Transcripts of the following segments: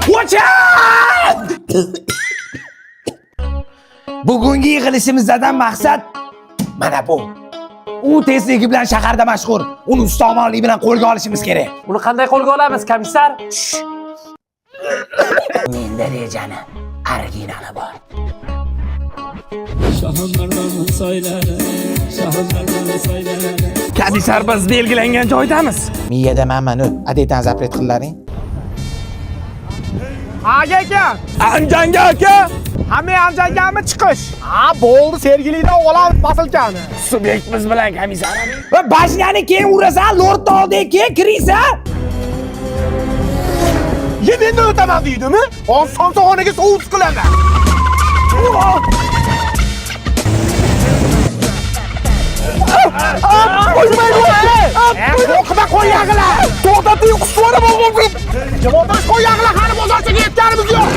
Qo'chin! Bugungi yig'ilishimizdan maqsad mana bu. U tezligi bilan shaharda mashhur. Uni ustomonlik bilan qo'lga olishimiz kerak. Uni qanday qo'lga olamiz, komissar? Menda rejani originali bor. Komissar, biz belgilangan joydamiz. Miyada mamani adetan zapret qillaring. Aka. Anjanga aka. Hamma Anjangami chiqish? Ha, bo'ldi, Sergelidan olamiz posilkani. Subyektimiz bilan komissar. Va bashnani keyin urasan, lord olding keyin kirasan. Yeminni o'taman deydimi? Somsaxonaga sovut qilaman. Qo'rqma qo'yag'lar. To'xtating, qusvara bo'lib. Javoban qo'yag'lar, hali bozorchaga yetganimiz yo'q.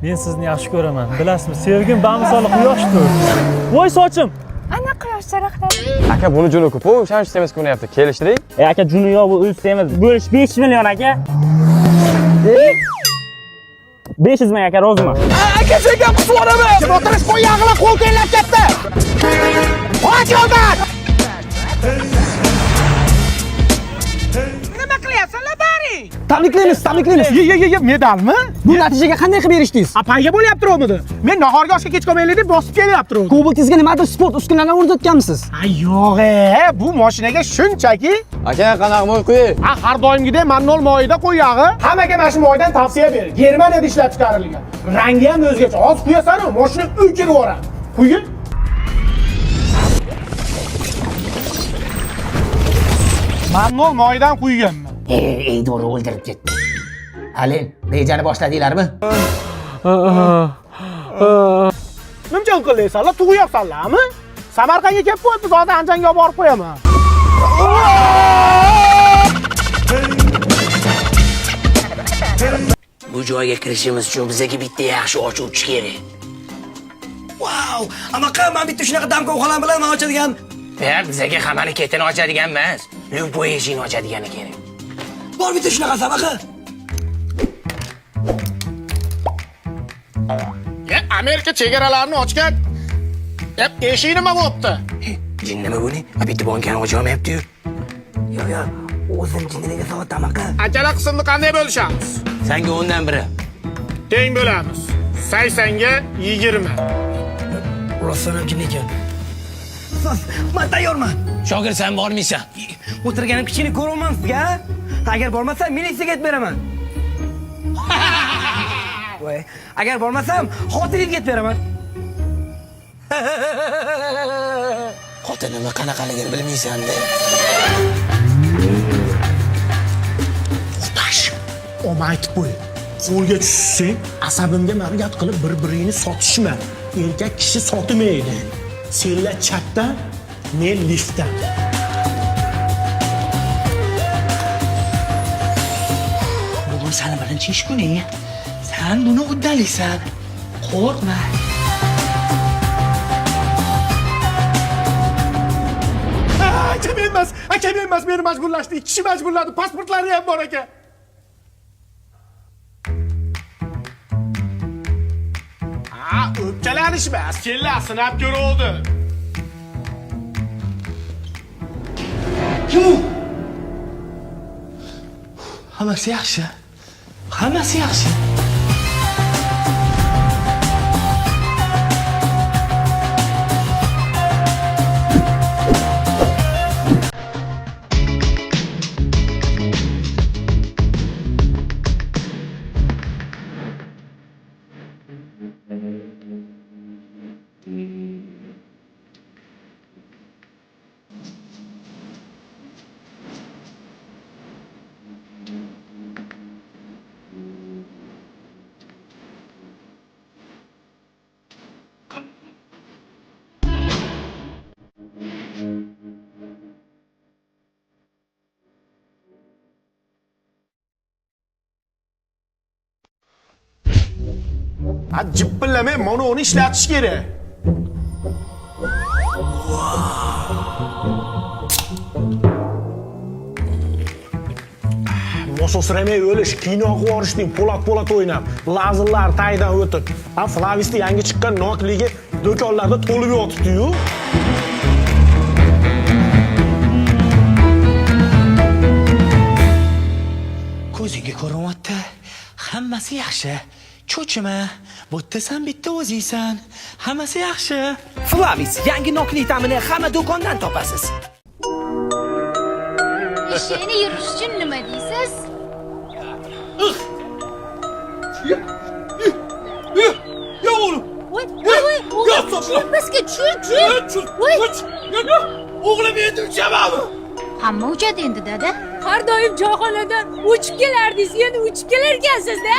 Men sizni yaxshi ko'raman. Bilasizmi, sevgim bamisoli quyoshdir. Voy sochim. Ana quyosh charaqladi. Aka buni juni ko'p. U o'shaning sistemasi ko'nyapti. Kelishtiring. Aka juni yo'q, bu o'z emas. Bo'lish 5 million aka. 500 ming aka, roziman. Aka senga qusvaraman. Kim o'tirish qo'yag'lar qo'l tayinlab ketdi. Qoch yo'ldan. Nima qilyapsan, bari? Tabriklaymiz. Ye, medalmi? Bu natijaga qanday qilib erishdingiz? Apayga bo'lyapti-ro'midi? Men nahorga oshga kech qolmaylik deb bosib kelyapti-ro. Kubokingizga nimadir sport uskunalarini o'rnatganmisiz? Ay yo'q, bu mashinaga shunchaki Aka qanaqa moy qo'ying? har doimgidek Mannol moyida qo'yag'i. Hammaga mana shu moydan tavsiya bering. Germaniyada ishlab chiqarilgan. Rangi ham o'zgacha. Hozir quyasan-ku, mashina o'chirib yuboradi. Quying. Mannol moydan quyganman. Eydor o'ldirib ketdi. Halil, rejani boshladinglarmi? Nimjon qilaysanlar, tug'yapsanlarmi? Samarqandga kelib qo'yib, biz hozir Anjanga olib borib qo'yaman. Bu joyga kirishimiz uchun bizga bitta yaxshi ochuvchi kerak. Wow! Amaqa, men bitta shunaqa damkov xolam bilan ochadigan. Bizga hammani ketini ochadigan emas. Любой eshikni ochadigani kerak. Bor bitta shunaqa samaqa. Amerika chegaralarini ochgan. Eshik nima bo'pti? Jin nima buni? Bitta bankani ocha olmayapti-yu. Yo'q, o'zim jinniga soat tamaqa. Achala qismni qanday bo'lishamiz? Senga 10 dan biri. Teng bo'lamiz. 80 ga 20. Rostdan ham jin ekan. Men tayyorman. Shogir, sen bormaysan. O'tirganim kichini ko'raman sizga. Agar bormasam, militsiyaga aytib beraman. Voy, agar bormasam, xotinimga aytib beraman. Xotinimni qanaqaligini bilmaysan-da. Otash, oma aytib qo'y. Qo'lga tushsang, asabimga mariyat qilib bir-birini sotishma. Erkak kishi sotmaydi. Senlar chatdan, men liftdan. Bugun seni birinchi ish kuni. Sen buni uddalaysan. Qo'rqma. Akam emas, meni majburlashdi. Ikki kishi majburladi. Pasportlari ham bor ekan. O'pkalanishmas, senlar sinab ko'ruvdi. Hammasi yaxshi. Hammasi yaxshi. Jippillamay mana uni ishlatish kerak. Nososramay o'lish, kino qilib po'lat o'ynab, lazerlar taydan o'tib. Flavisda yangi chiqqan nokligi do'konlarda to'lib yotibdi-yu. Ko'zingga ko'rinyapti. Hammasi yaxshi. Cho'chima, bo'tta san bitta o'zingsan. Hammasi yaxshi. Flavis yangi nokli ta'mini hamma do'kondan topasiz. Eshakni yurish uchun nima deysiz? Ya oğlum. Voy, bizga tushir. O'g'lim endi uchamami? Hamma uchadi endi dada. Har doim choyxonadan uchib kelardingiz, endi uchib kelar ekansiz-da.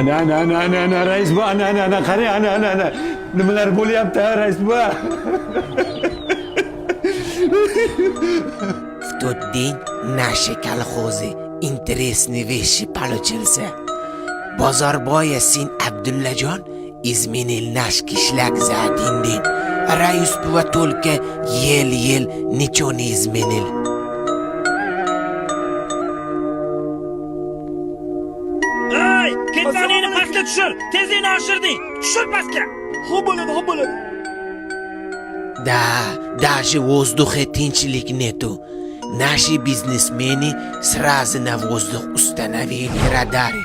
Ana rais bu ana qara ana nimalar bo'lyapti rais bu. В тот день наши колхозы интересные вещи получился. Бозорбоя сын Абдулладжон изменил наш кишлак за один день. Раис бува только ел ничего не изменил. Ey, ketmaningni pastga tushir. Tezlikni oshirding. Tushir pastga. Xo'p bo'ladi. Да, даже в воздухе тинчилик нету. Наши бизнесмены сразу на воздух установили радары.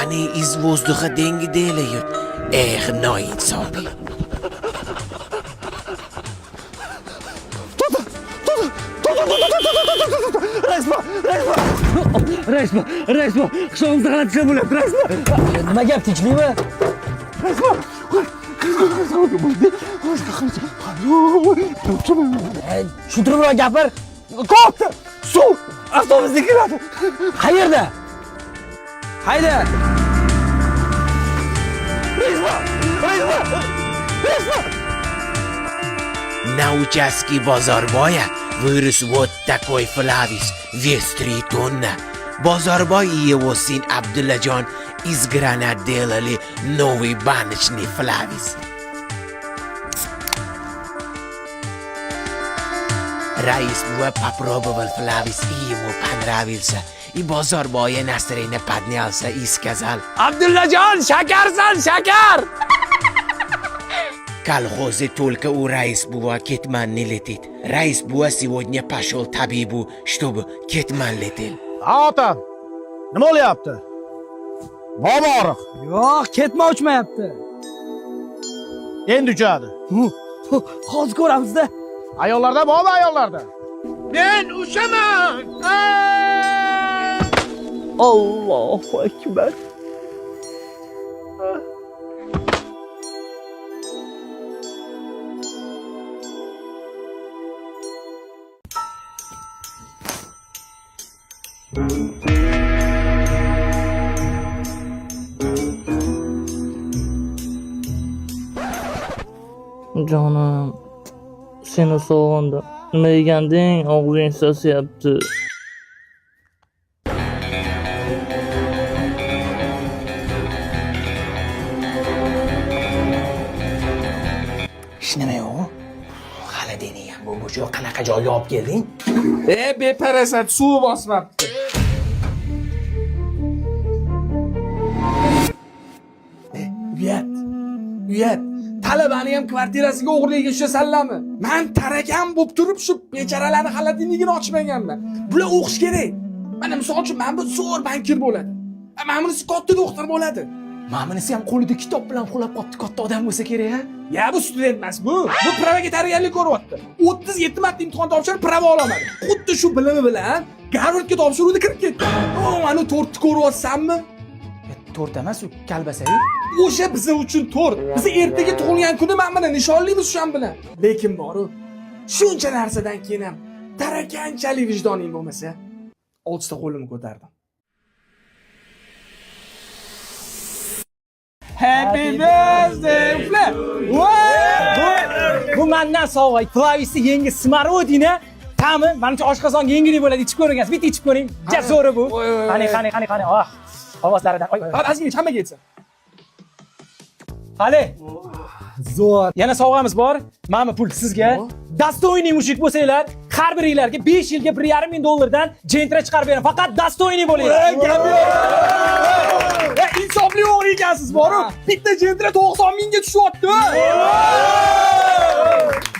Они из воздуха деньги делают. Эх, ноинсоны. Rais bu. Qishog'imizda g'alati bo'lyapti rais bu. Nima gap, tinchlikmi? Tushuntirib gapir. Qopti. Suv avtobusga kiradi. Qayerda? Hayda. На участке Бозорбоя вырос вот такой Флавис, вес 3 тонны. Бозорбой и его сын Абдулладжон из гранат делали новый баночный Флавис. Раис Буа попробовал Флавис и ему понравился. И Бозорбоя настроение поднялся и сказал: Abdullajon, shakarsan, shakar. Колхозы только у Раис Буа кетман не летит. Раис Буа сегодня пошел табибу, чтобы кетман летел. Otam. Nima bo'lyapti? Bormi og'riq? Yo'q, ketma uchmayapti. Endi uchadi. Hozir ko'ramiz-da. Ayollarda bormi ayollarda? Men uchaman. Allohu akbar. Jonim, seni sog'indim. Nima yeganding? Og'zing sasyapti. Hech nima yo'q. Hali denayam bu joy qanaqa joyga olib kelding? Beparasat suv bosmabdi. Uyat. Talabani ham kvartirasiga o'g'irlikka tushasanlarmi? Men taragan bo'lib turib shu becharalarni xaladinligini ochmaganman. Bular o'qish kerak. Mana misol uchun men bu zo'r bankir bo'ladi. Mana bunisi katta doktor bo'ladi. Mana bunisi ham qo'lida kitob bilan qo'lab qopti, katta odam bo'lsa kerak-a? Ya bu student emas bu. Bu pravaga tayyorgarlik ko'ryapti. 37 marta imtihon topshirib prava ololmadi. Xuddi shu bilimi bilan Harvardga topshiruvda kirib ketdi. Mana 4 ko'ryapsanmi? 4 emas, u kalbasa-yu. O'sha biz uchun 4. Biz ertaga tug'ilgan kuni men bilan nishonlaymiz shu bilan. Lekin boru shuncha narsadan keyin ham tarakanchalik vijdoning bo'lmasa, oltita qo'limni ko'tardim. Happy birthday, Fla! Bu mendan sovg'a. Klavisni yangi smarodina ta'mi menimcha oshqozonga yengillik bo'ladi. Ichib ko'ringiz. Bitta ichib ko'ring. Jasuri bu. Qani. Oh. Ovozlaridan. Azizim hammaga yetsin. Qani. Zo'r. Yana sovg'amiz bor. Mana pul sizga. Dostoyniy mushuk bo'lsanglar, har biringlarga 5 yilga 1,5 ming dollardan jentra chiqarib beraman. Faqat dostoyniy bo'linglar. Insofli o'g'il ekansiz boru. Bitta jentra 90 mingga tushyapti.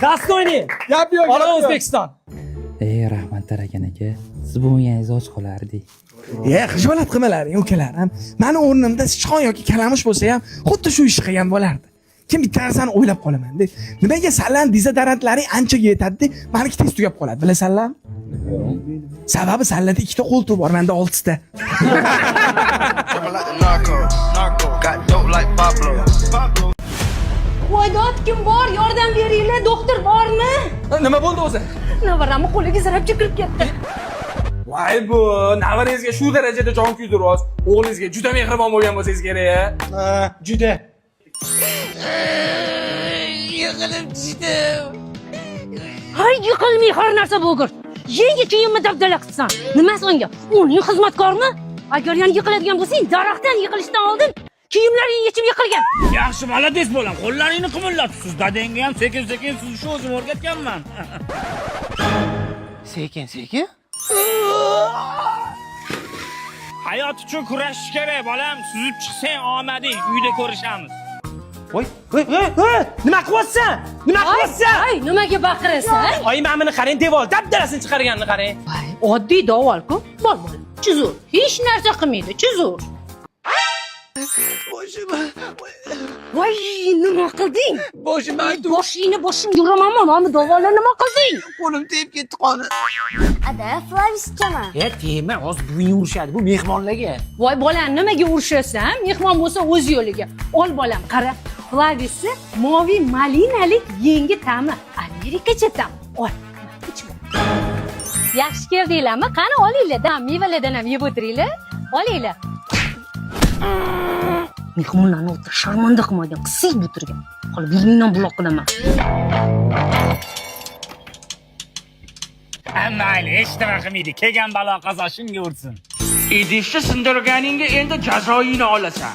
Dostoyniy. Gap yo'q. Ola O'zbekiston. Rahmat Tarakan aka, siz bo'lmagansiz och qolardik. Xijolat qilmalaring ukalarim. Mani o'rnimda sichqon yoki kalamush bo'lsa ham xuddi shu ishni qilgan bo'lardi. Kim bitta narsani o'ylab qolaman deb. Nimaga salan dezodorantlaring anchaga yetadi, meniki tez tugab qoladi, bilasanlar? Sababi sallada 2 ta qo'ltiq bor, menda 6 ta. Voydod kim bor? Yordam beringlar, doktor bormi? Nima bo'ldi o'zi? Navaramni qo'liga zarabcha kirib ketdi. Voy bu, navarangizga shu darajada jon kuydiryapsiz. O'g'lingizga juda mehribon bo'lgan bo'lsangiz kerak. Juda. Yiqilib tushdim. Hay, yiqilmay har narsa bo'lgur. Yangi kiyimni dabdala qilsan. Nimasi unga? Uning xizmatkormi? Agar yana yiqiladigan bo'lsang, daraxtdan yiqilishdan oldin kiyimlaringni yechib yiqilgan. Yaxshi, malades bo'ling. Qo'llaringni qimillatibsiz. Dadangga ham sekin-sekin suzishni o'zim o'rgatganman. Sekin. Hayot uchun kurashish kerak, bolam. Suzib chiqsang omading, uyda ko'rishamiz. Voy, nima qilyapsan? Ay, nimaga baqirasan? Oy, mana buni qarang, devor dabdalasini chiqarganini qarang. Voy, oddiy davol-ku. Bor. Chizur. Hech narsa qilmaydi, chizur. Voy, nima qilding? Boshingni yuramanmi? Mana davollar nima qilding? Qo'lim tegib ketdi qoni. Ada, Flaviskaman. Tema, hozir buving urishadi. Bu mehmonlarga. Voy, bolam, nimaga urishasan? Mehmon bo'lsa o'z yo'liga. Ol bolam, qara. Flavisi moviy malinalik yangi ta'mi. Amerikacha ta'm. Ol. Ichma. Yaxshi keldinglarmi? Qani olinglar, mevalardan ham yeb o'tiringlar. Olinglar. Mehmonlarni o'tir sharmanda qilmagan, qisib o'tirgan. Qolib burningdan buloq qilaman. Mayli, hech nima qilmaydi. Kelgan balo qazo shunga ursin. Idishni sindirganingga endi jazoyini olasan.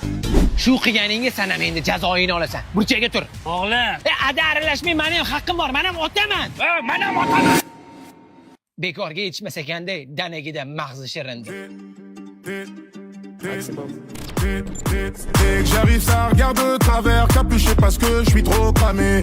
Shu qilganingga san ham endi jazoyini olasan. Burchaga tur. O'g'lim, ada aralashmay, meni ham haqqim bor. Men ham otaman. Men ham otaman. Bekorga yetishmas ekanda, danagida mag'zi shirindi. J'arrive, ça regarde de travers, capuché parce que je suis trop cramé.